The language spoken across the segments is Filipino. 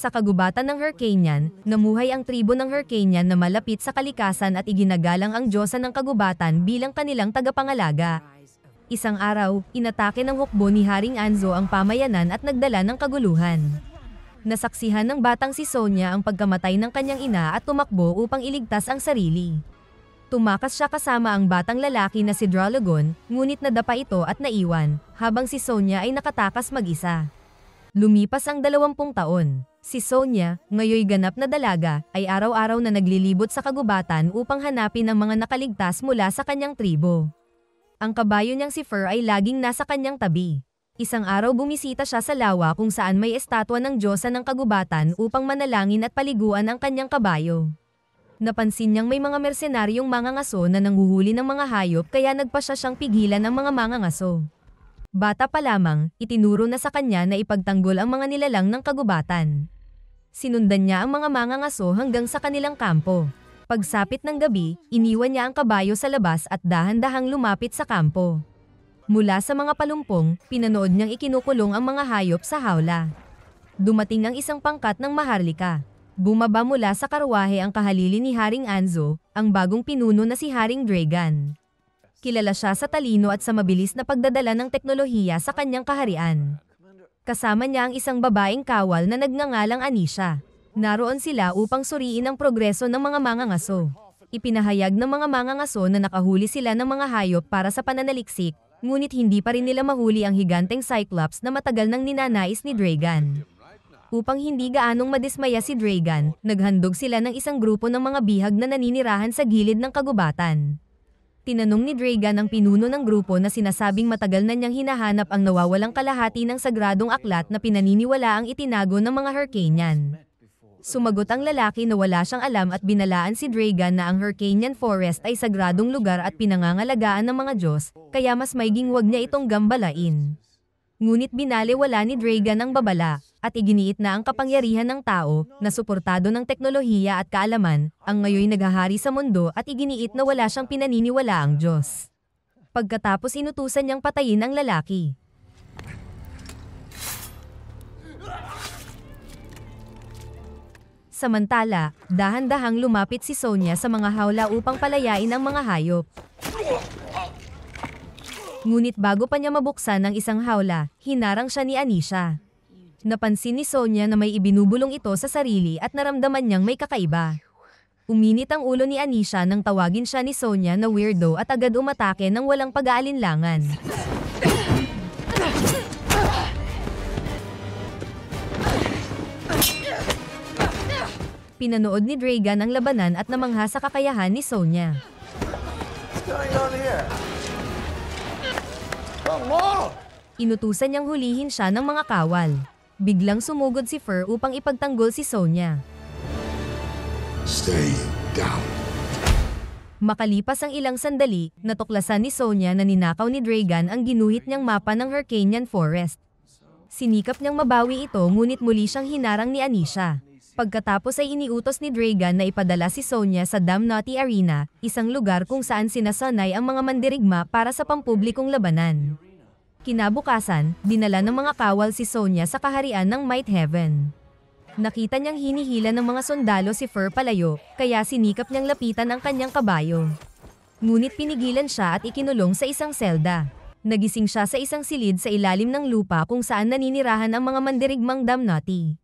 Sa kagubatan ng Hyrcanian, namuhay ang tribo ng Hyrcanian na malapit sa kalikasan at iginagalang ang diyosa ng kagubatan bilang kanilang tagapangalaga. Isang araw, inatake ng hukbo ni Haring Anzo ang pamayanan at nagdala ng kaguluhan. Nasaksihan ng batang si Sonia ang pagkamatay ng kanyang ina at tumakbo upang iligtas ang sarili. Tumakas siya kasama ang batang lalaki na si Dralagon, ngunit nadapa ito at naiwan, habang si Sonia ay nakatakas mag-isa. Lumipas ang 20 taon. Si Sonia, ngayoy ganap na dalaga, ay araw-araw na naglilibot sa kagubatan upang hanapin ang mga nakaligtas mula sa kanyang tribo. Ang kabayo niyang si Fur ay laging nasa kanyang tabi. Isang araw bumisita siya sa lawa kung saan may estatwa ng diyosa ng kagubatan upang manalangin at paliguan ang kanyang kabayo. Napansin niyang may mga mersenaryong mangangaso na nanghuhuli ng mga hayop kaya nagpasya siyang pigilan ang mga mangangaso. Bata pa lamang, itinuro na sa kanya na ipagtanggol ang mga nilalang ng kagubatan. Sinundan niya ang mga mangangaso hanggang sa kanilang kampo. Pagsapit ng gabi, iniwan niya ang kabayo sa labas at dahan-dahang lumapit sa kampo. Mula sa mga palumpong, pinanood niyang ikinukulong ang mga hayop sa hawla. Dumating ang isang pangkat ng maharlika. Bumaba mula sa karwahe ang kahalili ni Haring Anzo, ang bagong pinuno na si Haring Dragan. Kilala siya sa talino at sa mabilis na pagdadala ng teknolohiya sa kanyang kaharian. Kasama niya ang isang babaeng kawal na nagngangalang Anisha. Naroon sila upang suriin ang progreso ng mga mangangaso. Ipinahayag ng mga mangangaso na nakahuli sila ng mga hayop para sa pananaliksik, ngunit hindi pa rin nila mahuli ang higanteng Cyclops na matagal nang ninanais ni Dragan. Upang hindi gaanong madismaya si Dragan, naghandog sila ng isang grupo ng mga bihag na naninirahan sa gilid ng kagubatan. Tinanong ni Dragan ang pinuno ng grupo na sinasabing matagal na niyang hinahanap ang nawawalang kalahati ng sagradong aklat na pinaniniwala ang itinago ng mga Hyrcanian. Sumagot ang lalaki na wala siyang alam at binalaan si Dragan na ang Hyrcanian Forest ay sagradong lugar at pinangangalagaan ng mga Diyos, kaya mas maiging wag niya itong gambalain. Ngunit binaliwala ni Dragan ang babala, at iginiit na ang kapangyarihan ng tao, na suportado ng teknolohiya at kaalaman, ang ngayoy naghahari sa mundo at iginiit na wala siyang pinaniniwala ang Diyos. Pagkatapos inutusan niyang patayin ang lalaki. Samantala, dahan-dahang lumapit si Sonia sa mga hawla upang palayain ang mga hayop. Ngunit bago pa niya mabuksan ang isang hawla, hinarang siya ni Anisha. Napansin ni Sonia na may ibinubulong ito sa sarili at naramdaman niyang may kakaiba. Uminit ang ulo ni Anisha nang tawagin siya ni Sonia na weirdo at agad umatake ng walang pag-aalinlangan. Pinanood ni Dragan ang labanan at namangha sa kakayahan ni Sonia. What's going on here? Inutusan niyang hulihin siya ng mga kawal. Biglang sumugod si Fur upang ipagtanggol si Sonia. Stay down. Makalipas ang ilang sandali, natuklasan ni Sonia na ninakaw ni Dragan ang ginuhit niyang mapa ng Hyrcanian Forest. Sinikap niyang mabawi ito ngunit muli siyang hinarang ni Anisha. Pagkatapos ay iniutos ni Dragan na ipadala si Sonia sa Damnati Arena, isang lugar kung saan sinasanay ang mga mandirigma para sa pampublikong labanan. Kinabukasan, dinala ng mga kawal si Sonia sa kaharian ng Might Heaven. Nakita niyang hinihila ng mga sundalo si Fur palayo, kaya sinikap niyang lapitan ang kanyang kabayo. Ngunit pinigilan siya at ikinulong sa isang selda. Nagising siya sa isang silid sa ilalim ng lupa kung saan naninirahan ang mga mandirigmang Damnati.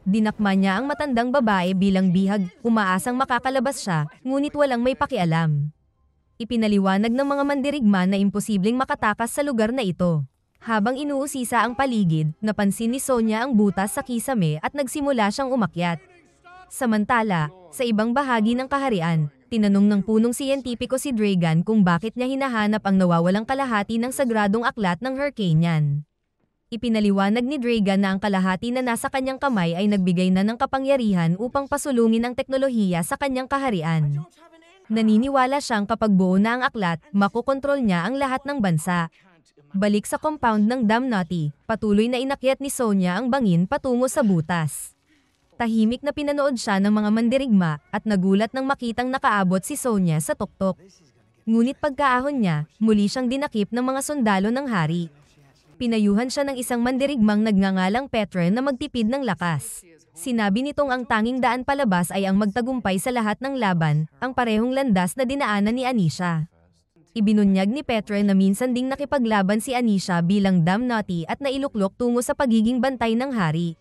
Dinakma niya ang matandang babae bilang bihag, umaasang makakalabas siya, ngunit walang may pakialam. Ipinaliwanag ng mga mandirigma na imposibleng makatakas sa lugar na ito. Habang inuusisa ang paligid, napansin ni Sonia ang butas sa kisame at nagsimula siyang umakyat. Samantala, sa ibang bahagi ng kaharian, tinanong ng punong siyentipiko si Dragan kung bakit niya hinahanap ang nawawalang kalahati ng sagradong aklat ng Hyrcanian. Ipinaliwanag ni Dragan na ang kalahati na nasa kanyang kamay ay nagbigay na ng kapangyarihan upang pasulungin ang teknolohiya sa kanyang kaharian. Naniniwala siyang kapag buo na ang aklat, makokontrol niya ang lahat ng bansa. Balik sa compound ng Damnati, patuloy na inakyat ni Sonia ang bangin patungo sa butas. Tahimik na pinanood siya ng mga mandirigma at nagulat nang makitang nakaabot si Sonia sa tuktok. Ngunit pagkaahon niya, muli siyang dinakip ng mga sundalo ng hari. Pinayuhan siya ng isang mandirigmang nagngangalang Petre na magtipid ng lakas. Sinabi nitong ang tanging daan palabas ay ang magtagumpay sa lahat ng laban, ang parehong landas na dinaanan ni Anisha. Ibinunyag ni Petre na minsan ding nakipaglaban si Anisha bilang damnati at nailuklok tungo sa pagiging bantay ng hari.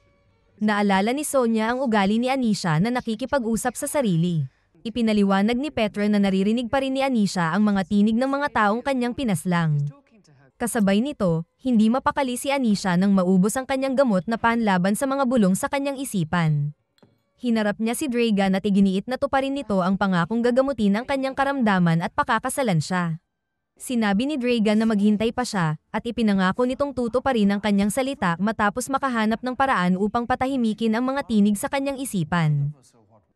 Naalala ni Sonia ang ugali ni Anisha na nakikipag-usap sa sarili. Ipinaliwanag ni Petre na naririnig pa rin ni Anisha ang mga tinig ng mga taong kanyang pinaslang. Kasabay nito, hindi mapakali si Anisha nang maubos ang kanyang gamot na panlaban sa mga bulong sa kanyang isipan. Hinarap niya si Dragan at iginiit na tuparin nito ang pangakong gagamutin ang kanyang karamdaman at pakakasalan siya. Sinabi ni Dragan na maghintay pa siya at ipinangako nitong tutuparin ang kanyang salita matapos makahanap ng paraan upang patahimikin ang mga tinig sa kanyang isipan.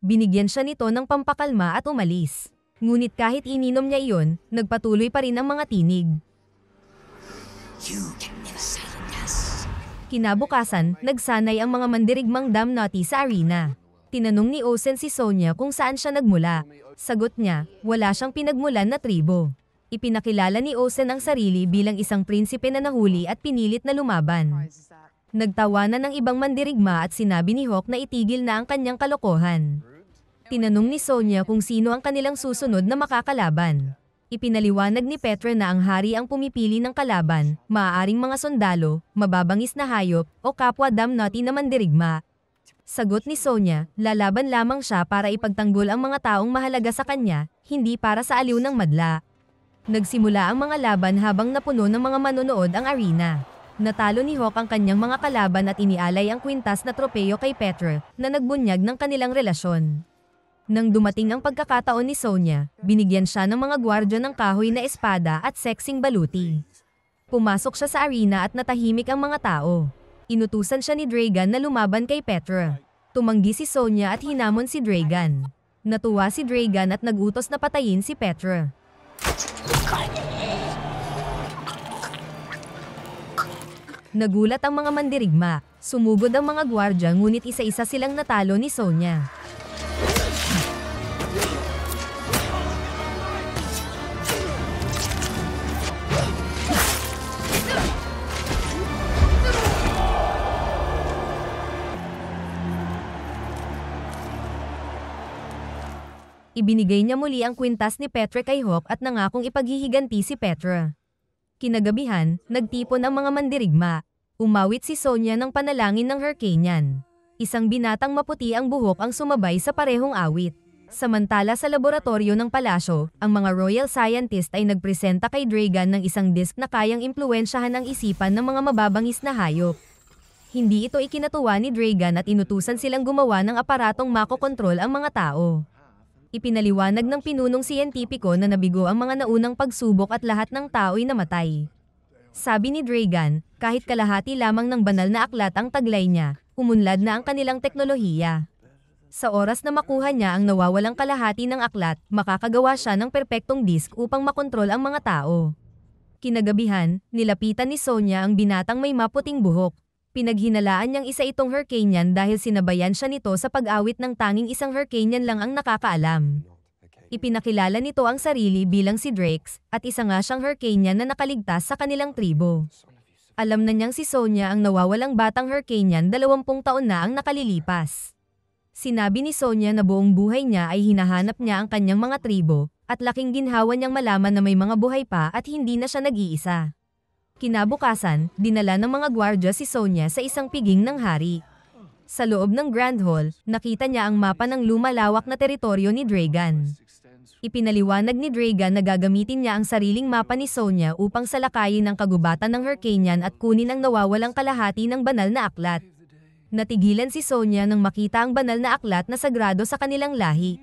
Binigyan siya nito ng pampakalma at umalis. Ngunit kahit ininom niya iyon, nagpatuloy pa rin ang mga tinig. Kinabukasan, nagsanay ang mga mandirigmang damnati sa arena. Tinanong ni Osen si Sonia kung saan siya nagmula. Sagot niya, wala siyang pinagmulan na tribo. Ipinakilala ni Osen ang sarili bilang isang prinsipe na nahuli at pinilit na lumaban. Nagtawanan ng ibang mandirigma at sinabi ni Hawk na itigil na ang kanyang kalokohan. Tinanong ni Sonia kung sino ang kanilang susunod na makakalaban. Ipinaliwanag ni Petre na ang hari ang pumipili ng kalaban, maaaring mga sundalo, mababangis na hayop, o kapwa damnati na mandirigma. Sagot ni Sonia, lalaban lamang siya para ipagtanggol ang mga taong mahalaga sa kanya, hindi para sa aliw ng madla. Nagsimula ang mga laban habang napuno ng mga manonood ang arena. Natalo ni Hawk ang kanyang mga kalaban at inialay ang kwintas na tropeyo kay Petre, na nagbunyag ng kanilang relasyon. Nang dumating ang pagkakataon ni Sonia, binigyan siya ng mga gwardya ng kahoy na espada at seksing baluti. Pumasok siya sa arena at natahimik ang mga tao. Inutusan siya ni Dragan na lumaban kay Petre. Tumanggi si Sonia at hinamon si Dragan. Natuwa si Dragan at nagutos na patayin si Petre. Nagulat ang mga mandirigma. Sumugod ang mga gwardya ngunit isa-isa silang natalo ni Sonia. Ibinigay niya muli ang kwintas ni Petre kay Hawk at nangakong ipaghihiganti si Petre. Kinagabihan, nagtipon ang mga mandirigma. Umawit si Sonia ng panalangin ng Hyrcanian. Isang binatang maputi ang buhok ang sumabay sa parehong awit. Samantala sa laboratorio ng palasyo, ang mga royal scientist ay nagpresenta kay Dragan ng isang disk na kayang impluwensyahan ang isipan ng mga mababangis na hayop. Hindi ito ikinatuwa ni Dragan at inutusan silang gumawa ng aparatong makokontrol ang mga tao. Ipinaliwanag ng pinunong siyentipiko na nabigo ang mga naunang pagsubok at lahat ng tao'y namatay. Sabi ni Dragan, kahit kalahati lamang ng banal na aklat ang taglay niya, umunlad na ang kanilang teknolohiya. Sa oras na makuha niya ang nawawalang kalahati ng aklat, makakagawa siya ng perpektong disk upang makontrol ang mga tao. Kinagabihan, nilapitan ni Sonia ang binatang may maputing buhok. Pinaghinalaan niyang isa itong Hyrcanian dahil sinabayan siya nito sa pag-awit ng tanging isang Hyrcanian lang ang nakakaalam. Ipinakilala nito ang sarili bilang si Drax, at isa nga siyang Hyrcanian na nakaligtas sa kanilang tribo. Alam na niyang si Sonia ang nawawalang batang Hyrcanian 20 taon na ang nakalilipas. Sinabi ni Sonia na buong buhay niya ay hinahanap niya ang kanyang mga tribo, at laking ginhawa niyang malaman na may mga buhay pa at hindi na siya nag-iisa. Kinabukasan, dinala ng mga gwardya si Sonia sa isang piging ng hari. Sa loob ng Grand Hall, nakita niya ang mapa ng lumalawak na teritoryo ni Dragan. Ipinaliwanag ni Dragan na gagamitin niya ang sariling mapa ni Sonia upang salakayin ang kagubatan ng Hyrcanian at kunin ang nawawalang kalahati ng banal na aklat. Natigilan si Sonia nang makita ang banal na aklat na sagrado sa kanilang lahi.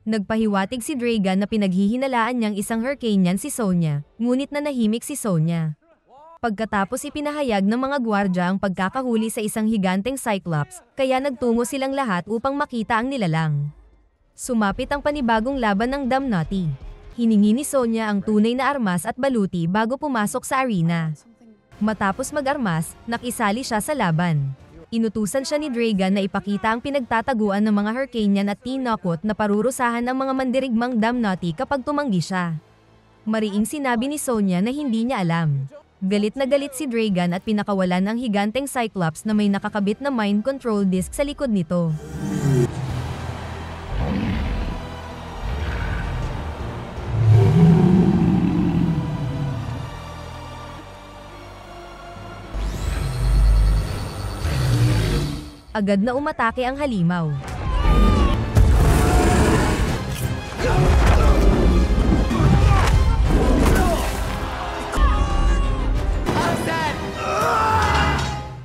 Nagpahiwatig si Dragan na pinaghihinalaan niyang isang Hyrcanian si Sonia, ngunit nanahimik si Sonia. Pagkatapos ipinahayag ng mga gwardya ang pagkakahuli sa isang higanteng Cyclops, kaya nagtungo silang lahat upang makita ang nilalang. Sumapit ang panibagong laban ng damnati. Hiningi ni Sonia ang tunay na armas at baluti bago pumasok sa arena. Matapos mag-armas, nakisali siya sa laban. Inutusan siya ni Dragan na ipakita ang pinagtataguan ng mga Hyrcanian at tinakot na parurusahan ang mga mandirigmang damnati kapag tumanggi siya. Mariing sinabi ni Sonia na hindi niya alam. Galit na galit si Dragon at pinakawalan ang higanteng Cyclops na may nakakabit na mind control disc sa likod nito. Agad na umatake ang halimaw.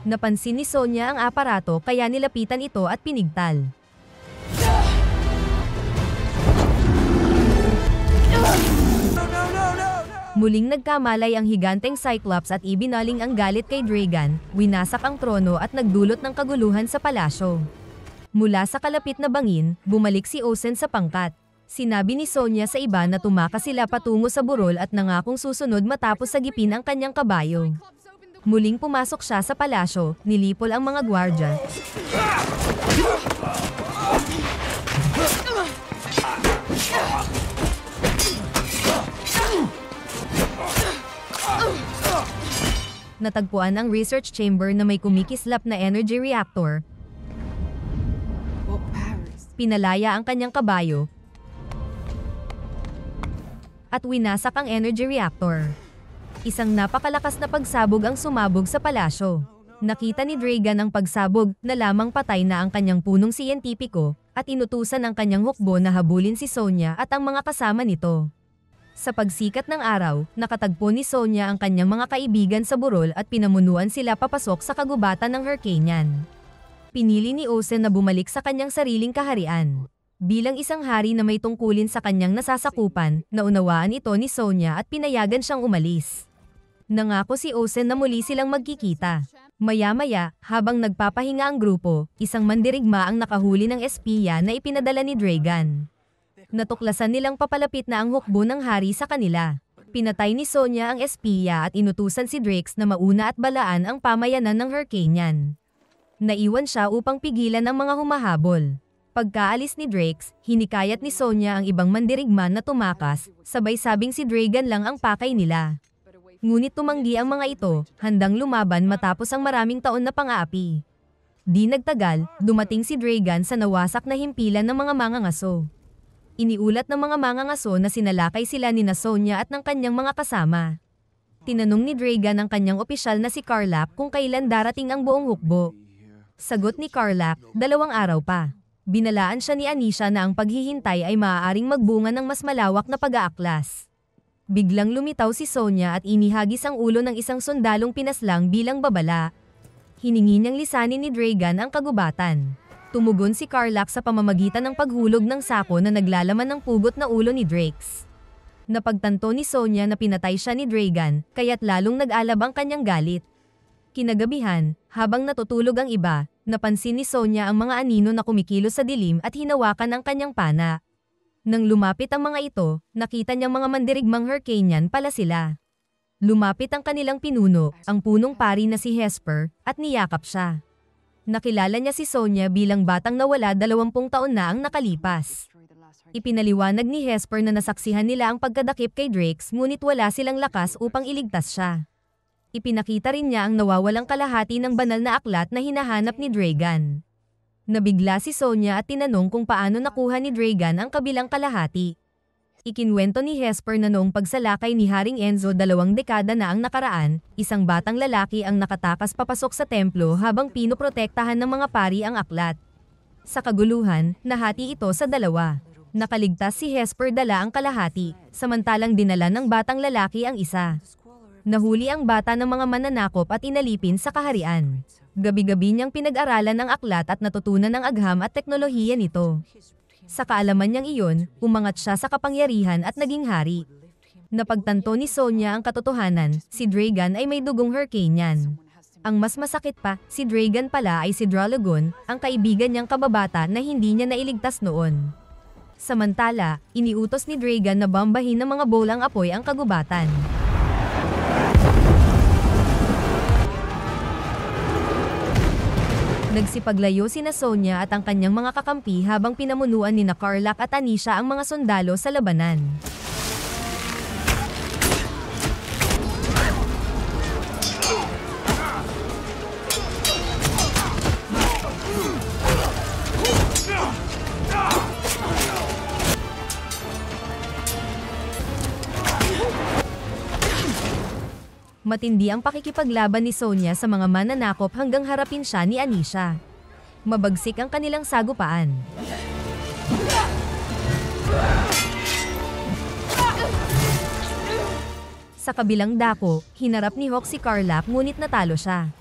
Napansin ni Sonya ang aparato kaya nilapitan ito at pinigtal. Muling nagkamalay ang higanteng Cyclops at ibinaling ang galit kay Dragon, winasak ang trono at nagdulot ng kaguluhan sa palasyo. Mula sa kalapit na bangin, bumalik si Osen sa pangkat. Sinabi ni Sonya sa iba na tumakas sila patungo sa burol at nangakong susunod matapos sagipin ang kanyang kabayo. Muling pumasok siya sa palasyo, nilipol ang mga gwardya. Natagpuan ang research chamber na may kumikislap na energy reactor. Pinalaya ang kanyang kabayo at winasak ang energy reactor. Isang napakalakas na pagsabog ang sumabog sa palasyo. Nakita ni Dragon ang pagsabog na lamang patay na ang kanyang punong siyentipiko at inutusan ang kanyang hukbo na habulin si Sonya at ang mga kasama nito. Sa pagsikat ng araw, nakatagpo ni Sonya ang kanyang mga kaibigan sa burol at pinamunuan sila papasok sa kagubatan ng Hyrcanian. Pinili ni Osen na bumalik sa kanyang sariling kaharian. Bilang isang hari na may tungkulin sa kanyang nasasakupan, naunawaan ito ni Sonya at pinayagan siyang umalis. Nangako si Osen na muli silang magkikita. Maya-maya, habang nagpapahinga ang grupo, isang mandirigma ang nakahuli ng espiya na ipinadala ni Dragon. Natuklasan nilang papalapit na ang hukbo ng hari sa kanila. Pinatay ni Sonya ang espiya at inutusan si Drax na mauna at balaan ang pamayanan ng Hyrcanian. Naiwan siya upang pigilan ang mga humahabol. Pagkaalis ni Drax, hinikayat ni Sonya ang ibang mandirigma na tumakas, sabay sabing si Dragon lang ang pakay nila. Ngunit tumanggi ang mga ito, handang lumaban matapos ang maraming taon na pang-aapi. Di nagtagal, dumating si Dragon sa nawasak na himpilan ng mga mangangaso. Iniulat ng mga mangangaso na sinalakay sila ni Sonya at ng kanyang mga kasama. Tinanong ni Dragon ang kanyang opisyal na si Karlap kung kailan darating ang buong hukbo. Sagot ni Karlap, 2 araw pa. Binalaan siya ni Anisha na ang paghihintay ay maaaring magbunga ng mas malawak na pag-aaklas. Biglang lumitaw si Sonya at inihagis ang ulo ng isang sundalong pinaslang bilang babala. Hiningi niyang lisanin ni Dragon ang kagubatan. Tumugon si Karlap sa pamamagitan ng paghulog ng sako na naglalaman ng pugot na ulo ni Drax. Napagtanto ni Sonya na pinatay siya ni Dragon, kaya't lalong nag-alab ang kanyang galit. Kinagabihan, habang natutulog ang iba, napansin ni Sonya ang mga anino na kumikilos sa dilim at hinawakan ang kanyang pana. Nang lumapit ang mga ito, nakita niyang mga mandirigmang Hyrcanian pala sila. Lumapit ang kanilang pinuno, ang punong pari na si Hesper, at niyakap siya. Nakilala niya si Sonya bilang batang nawala 20 taon na ang nakalipas. Ipinaliwanag ni Hesper na nasaksihan nila ang pagkadakip kay Drax ngunit wala silang lakas upang iligtas siya. Ipinakita rin niya ang nawawalang kalahati ng banal na aklat na hinahanap ni Dragon. Nabigla si Sonya at tinanong kung paano nakuha ni Dragon ang kabilang kalahati. Ikinwento ni Hesper na noong pagsalakay ni Haring Enzo 2 dekada na ang nakaraan, isang batang lalaki ang nakatakas papasok sa templo habang pinoprotektahan ng mga pari ang aklat. Sa kaguluhan, nahati ito sa 2. Nakaligtas si Hesper dala ang kalahati, samantalang dinala ng batang lalaki ang isa. Nahuli ang bata ng mga mananakop at inalipin sa kaharian. Gabi-gabi niyang pinag-aralan ang aklat at natutunan ang agham at teknolohiya nito. Sa kaalaman niyang iyon, umangat siya sa kapangyarihan at naging hari. Napagtanto ni Sonya ang katotohanan, si Dragon ay may dugong Hyrcanian. Ang mas masakit pa, si Dragon pala ay si Dralagon, ang kaibigan niyang kababata na hindi niya nailigtas noon. Samantala, iniutos ni Dragon na bombahin ng mga bolang apoy ang kagubatan. Nagsipaglayo sina Sonya at ang kanyang mga kakampi habang pinamunuan ni Karlap at Anisha ang mga sundalo sa labanan. Matindi ang pakikipaglaban ni Sonya sa mga mananakop hanggang harapin siya ni Anisha. Mabagsik ang kanilang sagupaan. Sa kabilang dako, hinarap ni Hawk si Karlach ngunit natalo siya.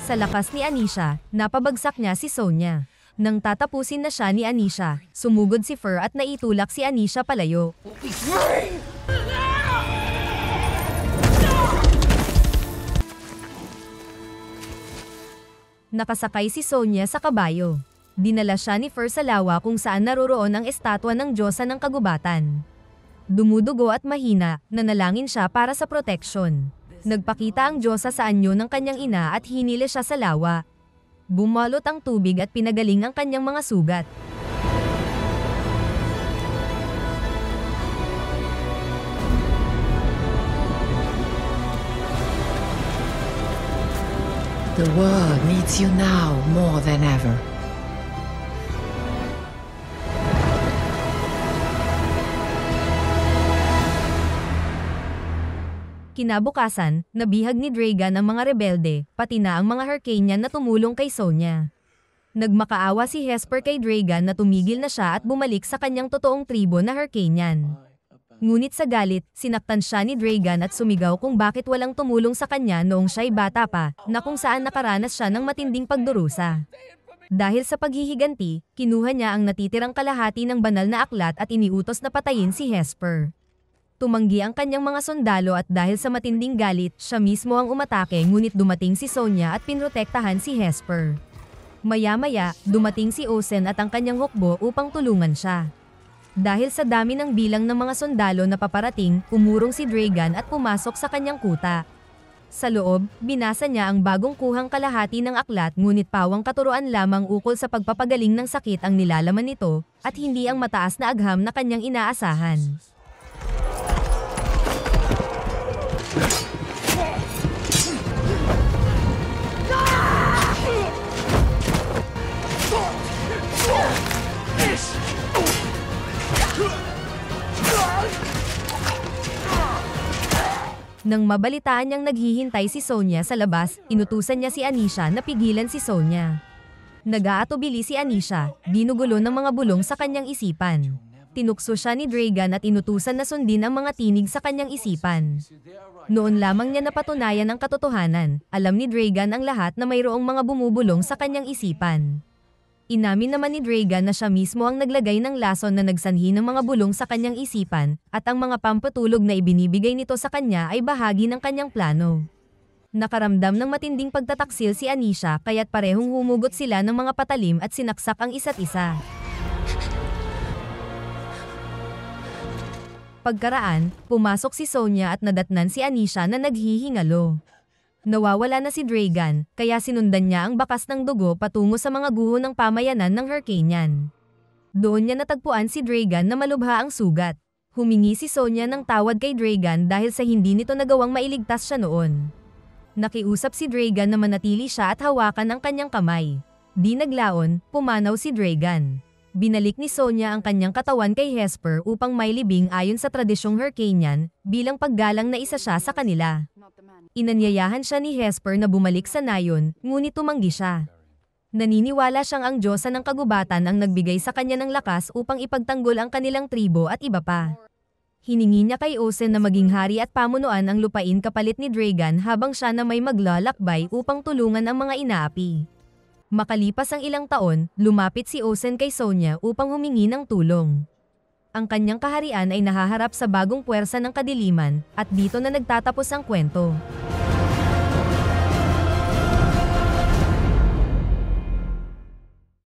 Sa lakas ni Anisha, napabagsak niya si Sonya. Nang tatapusin na siya ni Anisha, sumugod si Fur at naitulak si Anisha palayo. Nakasakay si Sonya sa kabayo. Dinala siya ni Fur sa lawa kung saan naroroon ang estatwa ng Diyosa ng Kagubatan. Dumudugo at mahina, nanalangin siya para sa proteksyon. Nagpakita ang Diyosa sa anyo ng kanyang ina at hinila siya sa lawa. Bumalot ang tubig at pinagaling ang kanyang mga sugat. The world needs you now more than ever. Kinabukasan, nabihag ni Dragan ang mga rebelde, pati na ang mga Hyrcanian na tumulong kay Sonya. Nagmakaawa si Hesper kay Dragan na tumigil na siya at bumalik sa kanyang totoong tribo na Hyrcanian. Ngunit sa galit, sinaktan siya ni Dragan at sumigaw kung bakit walang tumulong sa kanya noong siya'y bata pa, na kung saan nakaranas siya ng matinding pagdurusa. Dahil sa paghihiganti, kinuha niya ang natitirang kalahati ng banal na aklat at iniutos na patayin si Hesper. Tumanggi ang kanyang mga sundalo at dahil sa matinding galit, siya mismo ang umatake ngunit dumating si Sonya at pinrotektahan si Hesper. Maya-maya, dumating si Ozen at ang kanyang hukbo upang tulungan siya. Dahil sa dami ng bilang ng mga sundalo na paparating, umurong si Dragan at pumasok sa kanyang kuta. Sa loob, binasa niya ang bagong kuhang kalahati ng aklat ngunit pawang katuruan lamang ukol sa pagpapagaling ng sakit ang nilalaman nito, at hindi ang mataas na agham na kanyang inaasahan. Nang mabalitaan niyang naghihintay si Sonya sa labas, inutusan niya si Anisha na pigilan si Sonya. Nag-aatubili si Anisha, ginugulo ng mga bulong sa kanyang isipan. Tinukso siya ni Dragan at inutusan na sundin ang mga tinig sa kanyang isipan. Noon lamang niya napatunayan ang katotohanan, alam ni Dragan ang lahat na mayroong mga bumubulong sa kanyang isipan. Inamin naman ni Dragan na siya mismo ang naglagay ng lason na nagsanhi ng mga bulong sa kanyang isipan, at ang mga pampatulog na ibinibigay nito sa kanya ay bahagi ng kanyang plano. Nakaramdam ng matinding pagtataksil si Anisha kaya't parehong humugot sila ng mga patalim at sinaksak ang isa't isa. Pagkaraan, pumasok si Sonya at nadatnan si Anisha na naghihingalo. Nawawala na si Dragan, kaya sinundan niya ang bakas ng dugo patungo sa mga guho ng pamayanan ng Hyrcanian. Doon niya natagpuan si Dragan na malubha ang sugat. Humingi si Sonya ng tawad kay Dragan dahil sa hindi nito nagawang mailigtas siya noon. Nakiusap si Dragan na manatili siya at hawakan ang kanyang kamay. Di naglaon, pumanaw si Dragan. Binalik ni Sonya ang kanyang katawan kay Hesper upang mailibing ayon sa tradisyong Hyrcanian, bilang paggalang na isa siya sa kanila. Inanyayahan siya ni Hesper na bumalik sa nayon, ngunit tumanggi siya. Naniniwala siyang ang Diyosa ng Kagubatan ang nagbigay sa kanya ng lakas upang ipagtanggol ang kanilang tribo at iba pa. Hiningi niya kay Ozen na maging hari at pamunuan ang lupain kapalit ni Dragan habang siya na may maglalakbay upang tulungan ang mga inaapi. Makalipas ang ilang taon, lumapit si Ozen kay Sonya upang humingi ng tulong. Ang kanyang kaharian ay nahaharap sa bagong puwersa ng kadiliman, at dito na nagtatapos ang kwento.